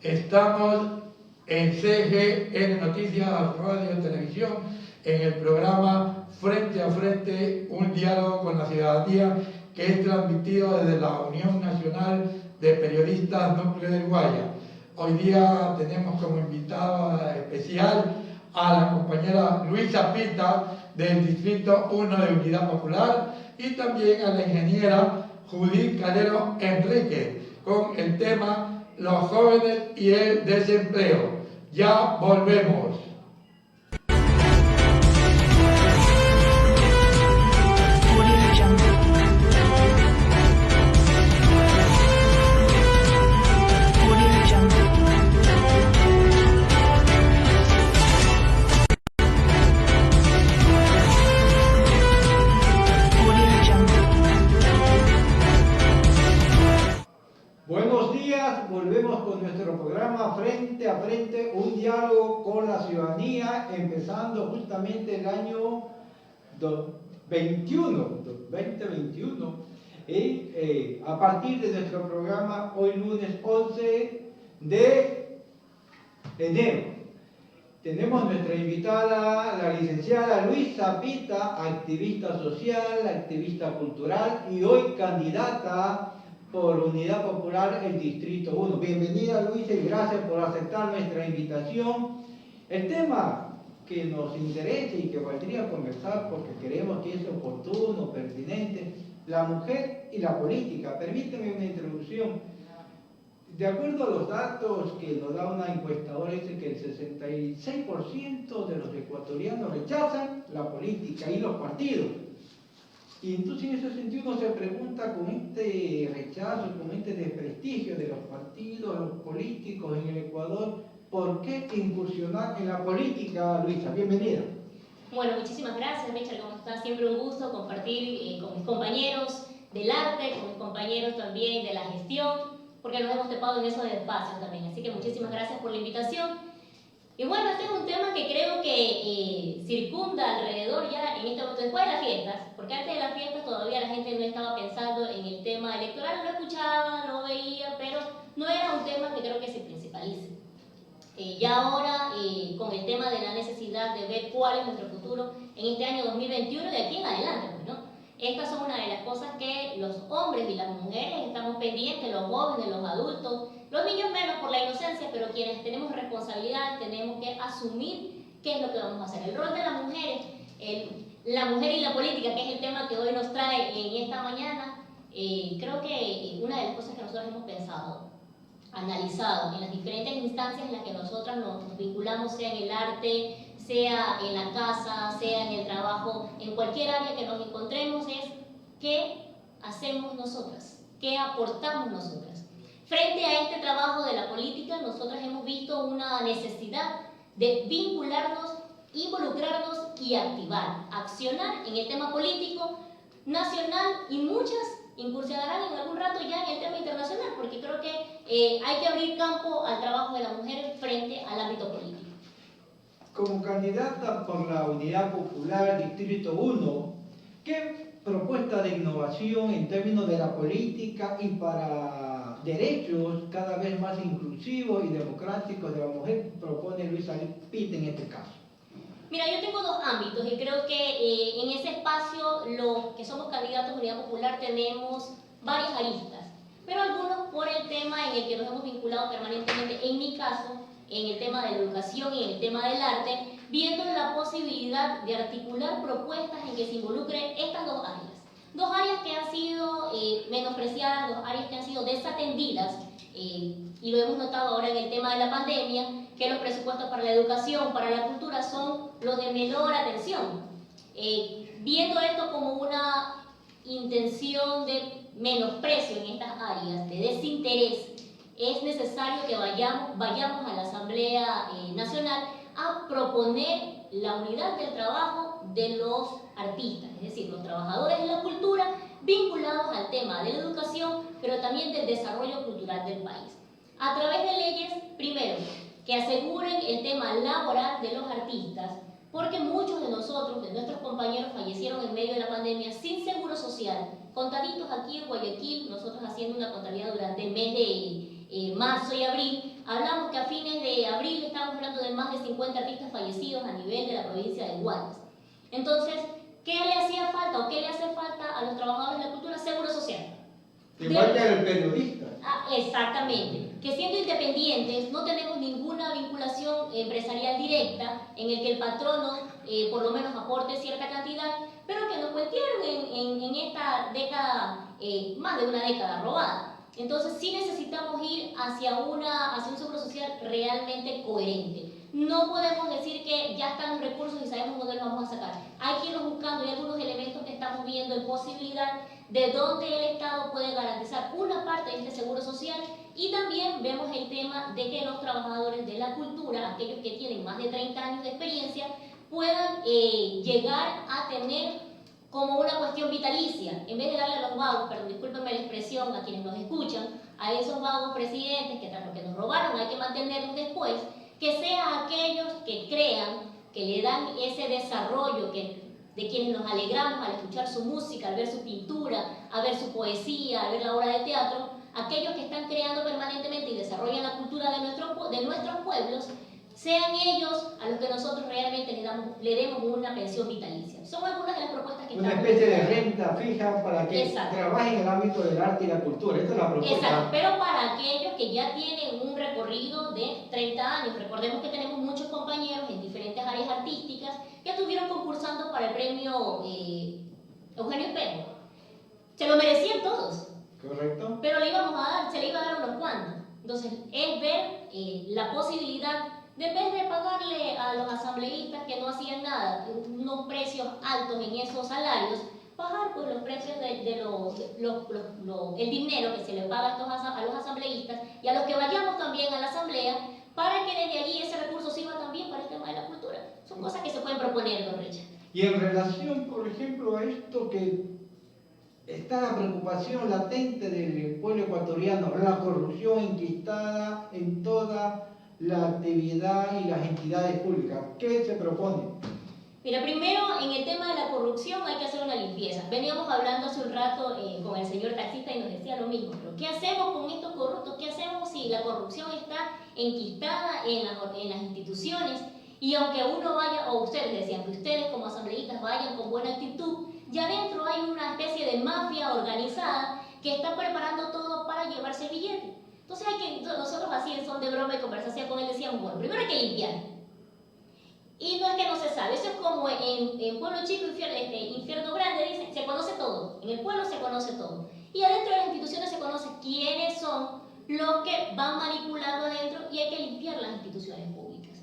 Estamos en CGN Noticias, Radio y Televisión, en el programa Frente a Frente, un diálogo con la ciudadanía, que es transmitido desde la Unión Nacional de Periodistas Núcleo del Guaya. Hoy día tenemos como invitada especial a la compañera Luisa Pita del Distrito 1 de Unidad Popular y también a la ingeniera Judith Calero Enrique con el tema Los jóvenes y el desempleo. Ya volvemos. Buenos días, volvemos con nuestro programa Frente a Frente, un diálogo con la ciudadanía, empezando justamente el año 2021, a partir de nuestro programa hoy lunes 11 de enero. Tenemos nuestra invitada, la licenciada Luisa Pita, activista social, activista cultural y hoy candidata por Unidad Popular el Distrito 1. Bienvenida Luisa y gracias por aceptar nuestra invitación. El tema que nos interesa y que valdría conversar porque creemos que es oportuno, pertinente, la mujer y la política. Permíteme una introducción. De acuerdo a los datos que nos da una encuestadora, dice que el 66% de los ecuatorianos rechazan la política y los partidos. Y entonces en ese sentido uno se pregunta, con este rechazo, con este desprestigio de los partidos, los políticos en el Ecuador, ¿por qué incursionar en la política, Luisa? Bienvenida. Bueno, muchísimas gracias, Michel, ¿cómo estás? Siempre un gusto compartir con mis compañeros del arte, con mis compañeros también de la gestión, porque nos hemos topado en esos espacios también. Así que muchísimas gracias por la invitación. Y bueno, este es un tema que creo que circunda alrededor ya en este momento, después de las fiestas, porque antes de las fiestas todavía la gente no estaba pensando en el tema electoral, lo escuchaba, lo veía, pero no era un tema que creo que se principalice. Ya ahora, con el tema de la necesidad de ver cuál es nuestro futuro en este año 2021 de aquí en adelante, pues, ¿no? Estas son una de las cosas que los hombres y las mujeres estamos pendientes, los jóvenes, los adultos, los niños menos por la inocencia, pero quienes tenemos responsabilidad tenemos que asumir qué es lo que vamos a hacer. El rol de las mujeres, la mujer y la política, que es el tema que hoy nos trae en esta mañana, creo que una de las cosas que nosotros hemos pensado, analizado en las diferentes instancias en las que nosotras nos vinculamos, sea en el arte, sea en la casa, sea en el trabajo, en cualquier área que nos encontremos, es qué hacemos nosotras, qué aportamos nosotras. Frente a este trabajo de la política, nosotras hemos visto una necesidad de vincularnos, involucrarnos y activar, accionar en el tema político nacional y muchas incursionarán en algún rato ya en el tema internacional, porque creo que hay que abrir campo al trabajo de la mujer frente al ámbito político. Como candidata por la Unidad Popular Distrito 1, ¿qué propuesta de innovación en términos de la política y para derechos cada vez más inclusivos y democráticos de la mujer propone Luisa Pita en este caso? Mira, yo tengo dos ámbitos y creo que en ese espacio los que somos candidatos a Unidad Popular tenemos varias aristas, pero algunos por el tema en el que nos hemos vinculado permanentemente, en mi caso, en el tema de la educación y en el tema del arte, viendo la posibilidad de articular propuestas en que se involucren estas dos áreas. Dos áreas que han sido menospreciadas, dos áreas que han sido desatendidas, y lo hemos notado ahora en el tema de la pandemia, que los presupuestos para la educación, para la cultura son los de menor atención. Viendo esto como una intención de menosprecio en estas áreas, de desinterés, es necesario que vayamos a la Asamblea Nacional a proponer la unidad del trabajo de los artistas, es decir, los trabajadores de la cultura vinculados al tema de la educación, pero también del desarrollo cultural del país. A través de leyes, primero, que aseguren el tema laboral de los artistas, porque muchos de nosotros, de nuestros compañeros, fallecieron en medio de la pandemia sin seguro social, contaditos aquí en Guayaquil, nosotros haciendo una contabilidad durante el mes marzo y abril, hablamos que a fines de abril estamos hablando de más de 50 artistas fallecidos a nivel de la provincia de Guayas. Entonces, ¿qué le hacía falta o qué le hace falta a los trabajadores de la cultura? Seguro social. Igual que al periodista. Exactamente. Que siendo independientes no tenemos ninguna vinculación empresarial directa en el que el patrono por lo menos aporte cierta cantidad, pero que nos cuestionaron en esta década, más de una década robada. Entonces sí necesitamos ir hacia un seguro social realmente coherente. No podemos decir que ya están los recursos y sabemos dónde los vamos a sacar. Hay que irlos buscando y algunos elementos que estamos viendo en posibilidad de dónde el Estado puede garantizar una parte de este seguro social, y también vemos el tema de que los trabajadores de la cultura, aquellos que tienen más de 30 años de experiencia, puedan llegar a tener como una cuestión vitalicia, en vez de darle a los vagos, perdón, discúlpenme la expresión a quienes nos escuchan, a esos vagos presidentes que tras lo que nos robaron hay que mantenerlos después, que sean aquellos que crean, que le dan ese desarrollo de quienes nos alegramos al escuchar su música, al ver su pintura, a ver su poesía, a ver la obra de teatro, aquellos que están creando permanentemente y desarrollan la cultura de nuestros pueblos, sean ellos a los que nosotros realmente le demos una pensión vitalicia. Son algunas de las propuestas que una especie de renta fija para que trabajen en el ámbito del arte y la cultura. Esta es la propuesta. Exacto, pero para aquellos que ya tienen un recorrido de 30 años. Recordemos que tenemos muchos compañeros en diferentes áreas artísticas que estuvieron concursando para el premio Eugenio Espejo. Se lo merecían todos. Correcto. Pero se le iba a dar unos cuantos. Entonces, es ver la posibilidad de, en vez de pagarle a los asambleístas que no hacían nada, unos precios altos en esos salarios, bajar pues los precios el dinero que se le paga a los asambleístas y a los que vayamos también a la asamblea, para que desde allí ese recurso sirva también para el tema de la cultura. Son cosas que se pueden proponer, don Richard. Y en relación, por ejemplo, a esto que está la preocupación latente del pueblo ecuatoriano, la corrupción enquistada en toda la actividad y las entidades públicas. ¿Qué se propone? Mira, primero en el tema de la corrupción hay que hacer una limpieza. Veníamos hablando hace un rato con el señor taxista y nos decía lo mismo. Pero ¿qué hacemos con estos corruptos? ¿Qué hacemos si la corrupción está enquistada en las instituciones? Y aunque uno vaya, o ustedes decían que ustedes como asambleístas vayan con buena actitud, ya dentro hay una especie de mafia organizada que está preparando todo para llevarse el billete. Entonces nosotros así en son de broma y conversación con él decíamos, bueno, primero hay que limpiar. Y no es que no se sabe, eso es como en Pueblo Chico, Infierno Grande, dicen, se conoce todo, en el pueblo se conoce todo. Y adentro de las instituciones se conoce quiénes son los que van manipulando adentro y hay que limpiar las instituciones públicas.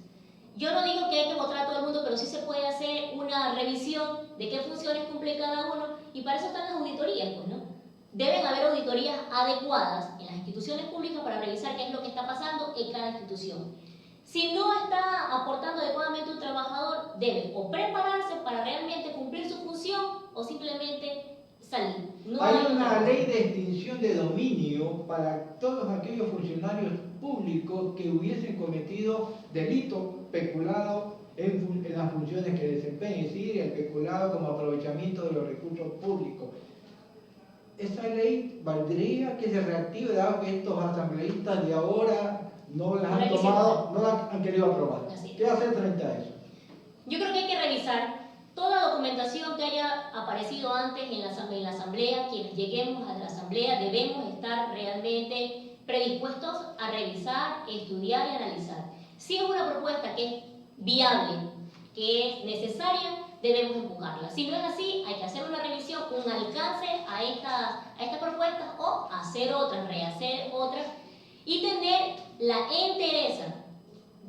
Yo no digo que hay que votar a todo el mundo, pero sí se puede hacer una revisión de qué funciones cumple cada uno y para eso están las auditorías, pues, ¿no? Deben haber auditorías adecuadas en las instituciones públicas para revisar qué es lo que está pasando en cada institución. Si no está aportando adecuadamente un trabajador, debe o prepararse para realmente cumplir su función o simplemente salir. No hay una ley de extinción de dominio para todos aquellos funcionarios públicos que hubiesen cometido delito peculado en las funciones que desempeñen, es decir, el peculado como aprovechamiento de los recursos públicos. Esa ley valdría que se reactive, dado que estos asambleístas de ahora no las han tomado, no las han querido aprobar. ¿Qué hacer frente a eso? Yo creo que hay que revisar toda documentación que haya aparecido antes en la asamblea. Quienes lleguemos a la asamblea debemos estar realmente predispuestos a revisar, estudiar y analizar. Si es una propuesta que es viable, que es necesaria, debemos empujarla. Si no es así, hay que hacer una revisión, un alcance a estas propuestas o hacer otras, rehacer otras y tener la entereza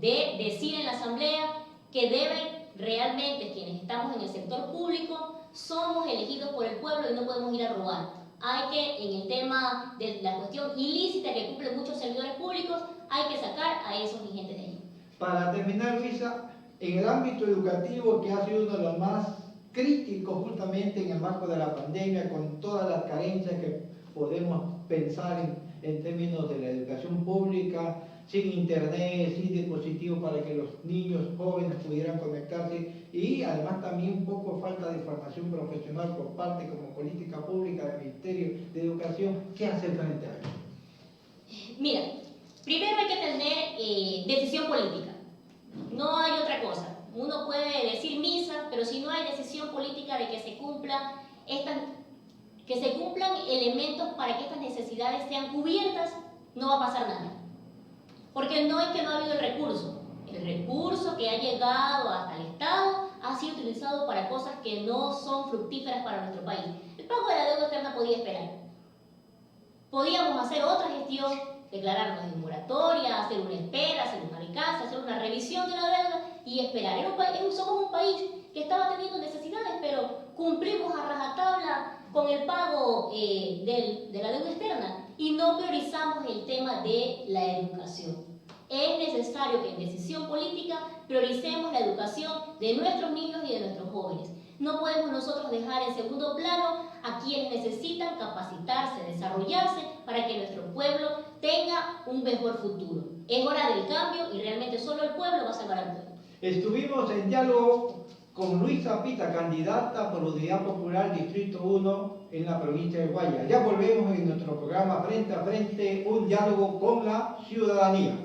de decir en la asamblea que deben realmente quienes estamos en el sector público somos elegidos por el pueblo y no podemos ir a robar. Hay que, en el tema de la cuestión ilícita que cumplen muchos servidores públicos, hay que sacar a esos dirigentes de allí. Para terminar, Luisa, en el ámbito educativo, que ha sido uno de los más críticos justamente en el marco de la pandemia, con todas las carencias que podemos pensar en términos de la educación pública, sin internet, sin dispositivos para que los niños jóvenes pudieran conectarse y además también un poco falta de formación profesional por parte como política pública del Ministerio de Educación. ¿Qué hacer frente a eso? Mira, Primero hay que tener decisión política. No hay otra cosa. Uno puede decir misa, pero si no hay decisión política de que se cumplan elementos para que estas necesidades sean cubiertas, no va a pasar nada. Porque no es que no ha habido el recurso. El recurso que ha llegado hasta el Estado ha sido utilizado para cosas que no son fructíferas para nuestro país. El pago de la deuda externa podía esperar. Podíamos hacer otra gestión, declararnos en moratoria, hacer una espera, hacer un alcance, hacer una revisión de la deuda y esperar. Somos un país que estaba teniendo necesidades, pero cumplimos a rajatabla con el pago de la deuda externa y no priorizamos el tema de la educación. Es necesario que en decisión política prioricemos la educación de nuestros niños y de nuestros jóvenes. No podemos nosotros dejar en segundo plano a quienes necesitan capacitarse, desarrollarse para que nuestro pueblo tenga un mejor futuro. Es hora del cambio y realmente solo el pueblo va a salvar al pueblo. Estuvimos en diálogo con Luisa Pita, candidata por Unidad Popular Distrito 1 en la provincia de Guaya. Ya volvemos en nuestro programa Frente a Frente, un diálogo con la ciudadanía.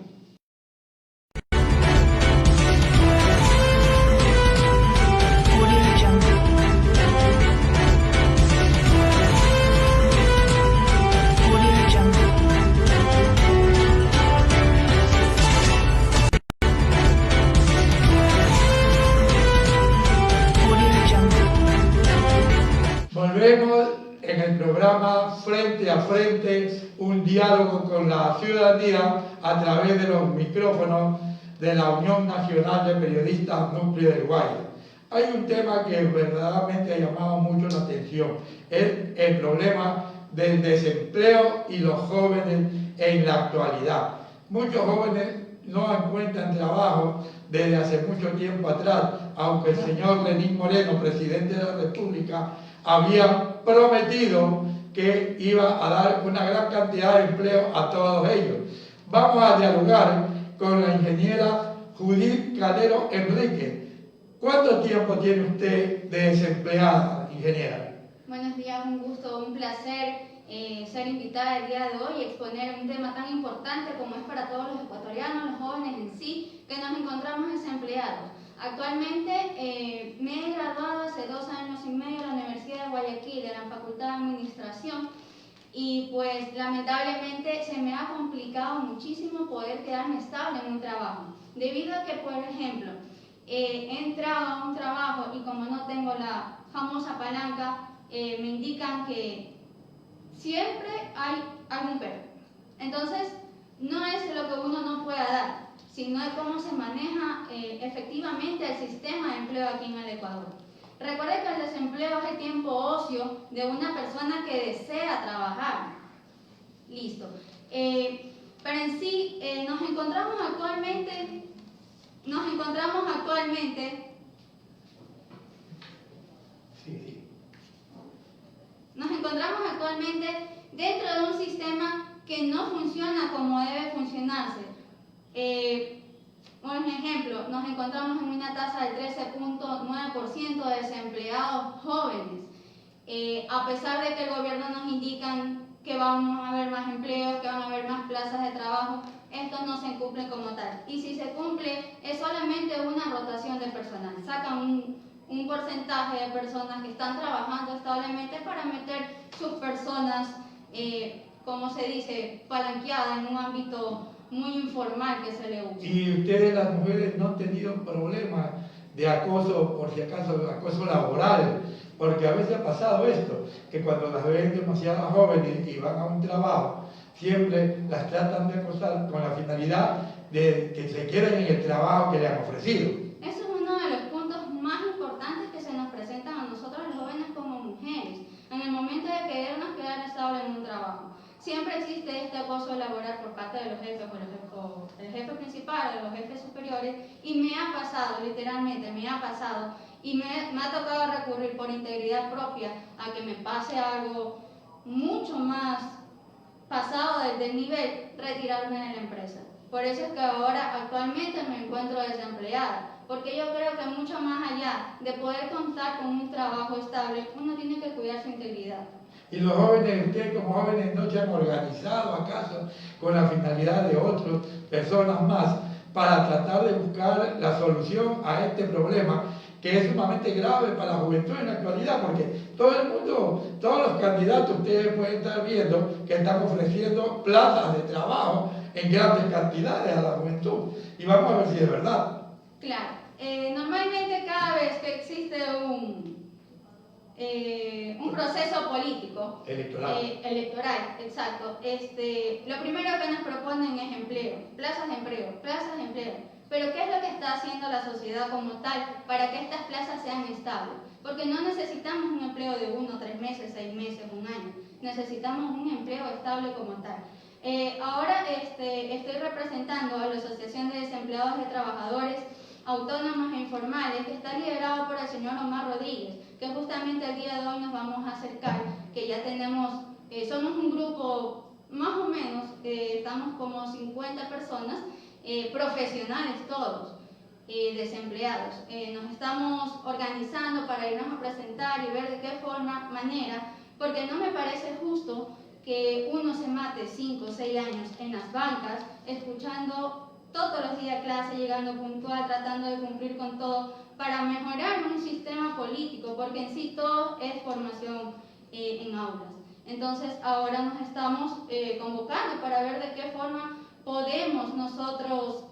Volvemos en el programa Frente a Frente, un diálogo con la ciudadanía a través de los micrófonos de la Unión Nacional de Periodistas Núcleo del Guaya. Hay un tema que verdaderamente ha llamado mucho la atención, es el problema del desempleo y los jóvenes en la actualidad. Muchos jóvenes no encuentran trabajo desde hace mucho tiempo atrás, aunque el señor Lenín Moreno, presidente de la República, había prometido que iba a dar una gran cantidad de empleo a todos ellos. Vamos a dialogar con la ingeniera Judith Calero Enrique. ¿Cuánto tiempo tiene usted de desempleada, ingeniera? Buenos días, un gusto, un placer ser invitada el día de hoy y exponer un tema tan importante como es para todos los ecuatorianos, los jóvenes en sí, que nos encontramos desempleados. Actualmente me he graduado hace 2 años y medio de la Universidad de Guayaquil, de la Facultad de Administración, y pues lamentablemente se me ha complicado muchísimo poder quedarme estable en un trabajo, debido a que, por ejemplo, he entrado a un trabajo y como no tengo la famosa palanca, me indican que siempre hay algún pero. Entonces, no es lo que uno no pueda dar, sino de cómo se maneja efectivamente el sistema de empleo aquí en el Ecuador. Recuerde que el desempleo es el tiempo ocio de una persona que desea trabajar. Listo. Pero en sí, nos encontramos actualmente dentro de un sistema que no funciona como debe funcionarse. Por ejemplo, nos encontramos en una tasa del 13.9% de desempleados jóvenes, a pesar de que el gobierno nos indican que vamos a haber más empleos, que van a haber más plazas de trabajo. Estos no se cumplen como tal, y si se cumple es solamente una rotación de personal. Sacan un porcentaje de personas que están trabajando establemente para meter sus personas, como se dice, palanqueadas en un ámbito muy informal que se le usa. Y ustedes, las mujeres, no han tenido problemas de acoso, por si acaso, acoso laboral, porque a veces ha pasado esto, que cuando las ven demasiado jóvenes y van a un trabajo, siempre las tratan de acosar con la finalidad de que se queden en el trabajo que le han ofrecido. Eso es uno de los puntos más importantes que se nos presentan a nosotros los jóvenes como mujeres, en el momento de querernos quedar estables en un trabajo. Siempre existe este acoso laboral por parte de los jefes o del jefe principal, de los jefes superiores, y me ha pasado, literalmente me ha pasado, y me ha tocado recurrir por integridad propia a que me pase algo mucho más pasado del nivel, retirarme de la empresa. Por eso es que ahora actualmente me encuentro desempleada, porque yo creo que mucho más allá de poder contar con un trabajo estable, uno tiene que cuidar su integridad. Y los jóvenes, ustedes como jóvenes no se han organizado acaso con la finalidad de otras personas más para tratar de buscar la solución a este problema que es sumamente grave para la juventud en la actualidad, porque todo el mundo, todos los candidatos, ustedes pueden estar viendo que están ofreciendo plazas de trabajo en grandes cantidades a la juventud. Y vamos a ver si es verdad. Claro. Normalmente cada vez que existe un proceso político electoral, exacto, lo primero que nos proponen es empleo, plazas de empleo. Pero ¿qué es lo que está haciendo la sociedad como tal para que estas plazas sean estables? Porque no necesitamos un empleo de 1, 3 meses, 6 meses, un año. Necesitamos un empleo estable como tal. Ahora estoy representando a la Asociación de Desempleados de Trabajadores Autónomos e Informales, que está liderado por el señor Omar Rodríguez, que justamente el día de hoy nos vamos a acercar, que ya tenemos, somos un grupo más o menos, estamos como 50 personas, profesionales todos, desempleados. Nos estamos organizando para irnos a presentar y ver de qué manera, porque no me parece justo que uno se mate 5 o 6 años en las bancas, escuchando todos los días clase, llegando puntual, tratando de cumplir con todo, para mejorar un sistema político, porque en sí todo es formación en aulas. Entonces ahora nos estamos convocando para ver de qué forma podemos nosotros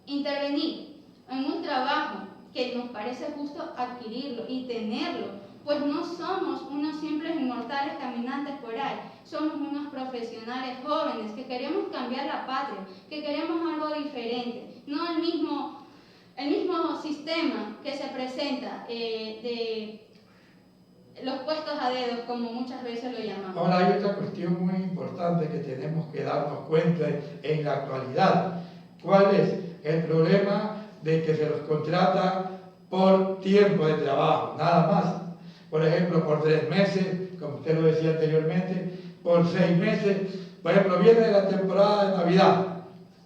intervenir en un trabajo que nos parece justo adquirirlo y tenerlo, pues no somos unos simples inmortales caminantes por ahí, somos unos profesionales jóvenes que queremos cambiar la patria, que queremos algo diferente, no el mismo sistema que se presenta de los puestos a dedos, como muchas veces lo llamamos. Ahora hay otra cuestión muy importante que tenemos que darnos cuenta en la actualidad. ¿Cuál es? El problema de que se los contrata por tiempo de trabajo, nada más. Por ejemplo, por 3 meses, como usted lo decía anteriormente, por 6 meses. Por ejemplo, viene la temporada de Navidad,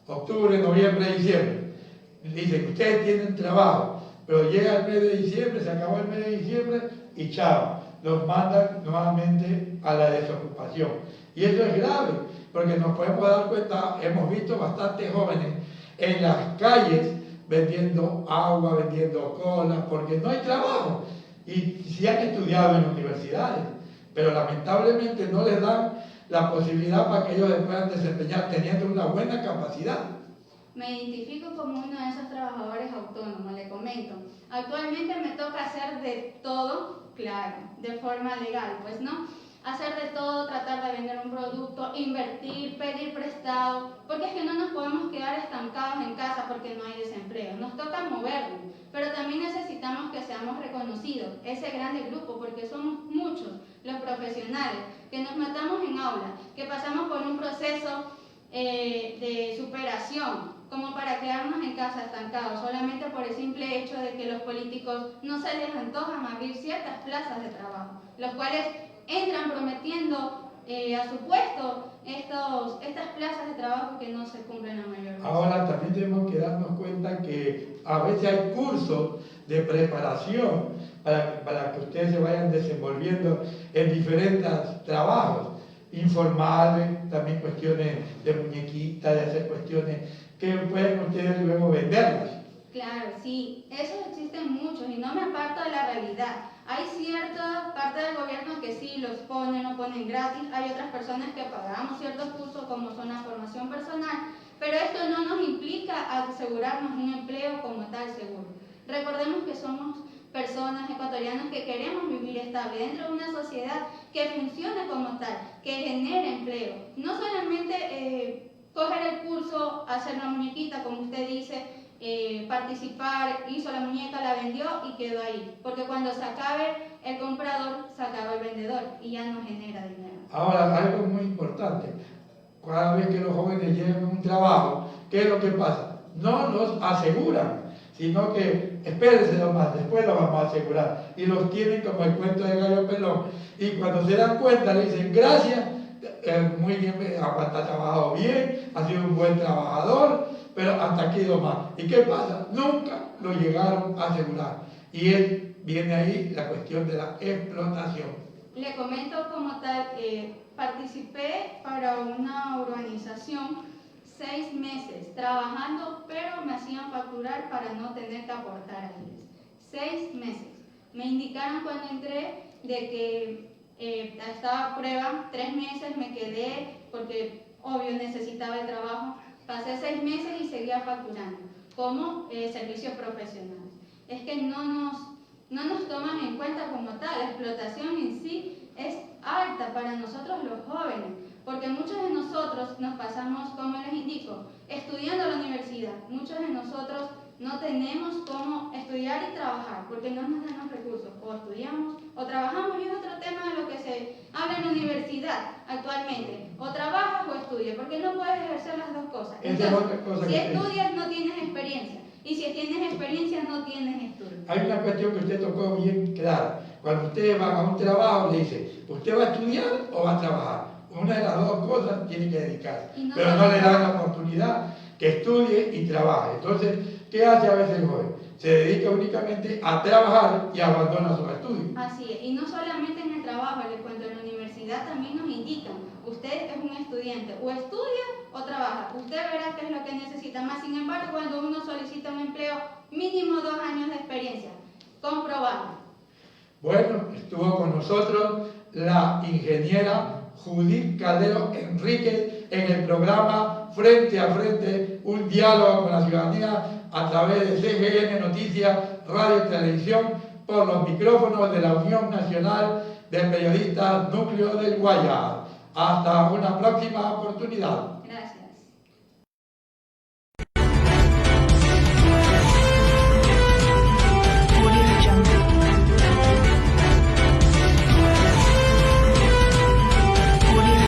octubre, noviembre, diciembre. Dicen, ustedes tienen trabajo, pero llega el mes de diciembre, se acabó el mes de diciembre y chao, los mandan nuevamente a la desocupación. Y eso es grave, porque nos podemos dar cuenta, hemos visto bastantes jóvenes en las calles vendiendo agua, vendiendo colas, porque no hay trabajo. Y sí han estudiado en universidades, pero lamentablemente no les dan la posibilidad para que ellos se puedan desempeñar teniendo una buena capacidad. Me identifico como uno de esos trabajadores autónomos, le comento. Actualmente me toca hacer de todo, claro, de forma legal, pues no. Hacer de todo, tratar de vender un producto, invertir, pedir prestado, porque es que no nos podemos quedar estancados en casa porque no hay desempleo. Nos toca movernos, pero también necesitamos que seamos reconocidos, ese grande grupo, porque somos muchos los profesionales que nos matamos en aula, que pasamos por un proceso de superación, como para quedarnos en casa estancados, solamente por el simple hecho de que los políticos no se les antojan abrir ciertas plazas de trabajo, los cuales entran prometiendo a su puesto estas plazas de trabajo que no se cumplen la mayoría. Ahora también tenemos que darnos cuenta que a veces hay cursos de preparación para que ustedes se vayan desenvolviendo en diferentes trabajos informales, también cuestiones de muñequitas, de hacer cuestiones que pueden ustedes luego venderlas. Claro, sí, esos existen muchos y no me aparto de la realidad. Hay cierta parte del gobierno que sí los ponen, lo ponen gratis, hay otras personas que pagamos ciertos cursos como son la formación personal, pero esto no nos implica asegurarnos un empleo como tal seguro. Recordemos que somos personas ecuatorianas que queremos vivir estable dentro de una sociedad que funcione como tal, que genere empleo. No solamente coger el curso, hacer la muñequita, como usted dice, participar, hizo la muñeca, la vendió y quedó ahí. Porque cuando se acabe el comprador, se acaba el vendedor y ya no genera dinero. Ahora, algo muy importante. Cada vez que los jóvenes llegan a un trabajo, ¿qué es lo que pasa? No los aseguran, sino que espérense nomás, después lo vamos a asegurar. Y los tienen como el cuento de Gallo Pelón. Y cuando se dan cuenta le dicen gracias, muy bien, ha trabajado bien, ha sido un buen trabajador, pero hasta aquí nomás. ¿Y qué pasa? Nunca lo llegaron a asegurar. Y viene ahí la cuestión de la explotación. Le comento como tal, participé para una urbanización 6 meses trabajando, pero me hacían facturar para no tener que aportar a ellos. 6 meses. Me indicaron cuando entré de que estaba a prueba, 3 meses me quedé porque obvio necesitaba el trabajo. Pasé 6 meses y seguía facturando como servicios profesionales. Es que no nos toman en cuenta como tal. La explotación en sí es alta para nosotros los jóvenes, porque muchos de nosotros nos pasamos, como les indico, estudiando a la universidad. Muchos de nosotros no tenemos cómo estudiar y trabajar, porque no nos dan los recursos. O estudiamos o trabajamos, y es otro tema de lo que se habla en la universidad actualmente. O trabajas o estudias, porque no puedes ejercer las dos cosas. Entonces, si estudias no tienes experiencia, y si tienes experiencia no tienes estudio. Hay una cuestión que usted tocó bien clara. Cuando ustedes van a un trabajo, le dice, ¿usted va a estudiar o va a trabajar? Una de las dos cosas tiene que dedicarse, pero no le dan la oportunidad que estudie y trabaje. Entonces, ¿qué hace a veces el joven? Se dedica únicamente a trabajar y abandona sus estudios. Así es, y no solamente en el trabajo, les cuento, en la universidad también nos indican, usted es un estudiante, o estudia o trabaja, usted verá qué es lo que necesita. Más sin embargo, cuando uno solicita un empleo, mínimo 2 años de experiencia, comprobado. Bueno, estuvo con nosotros la ingeniera Judith Caldero Enríquez en el programa Frente a Frente, un diálogo con la ciudadanía a través de CGN Noticias, Radio y Televisión, por los micrófonos de la Unión Nacional de Periodistas Núcleo del Guayas. Hasta una próxima oportunidad. Gracias.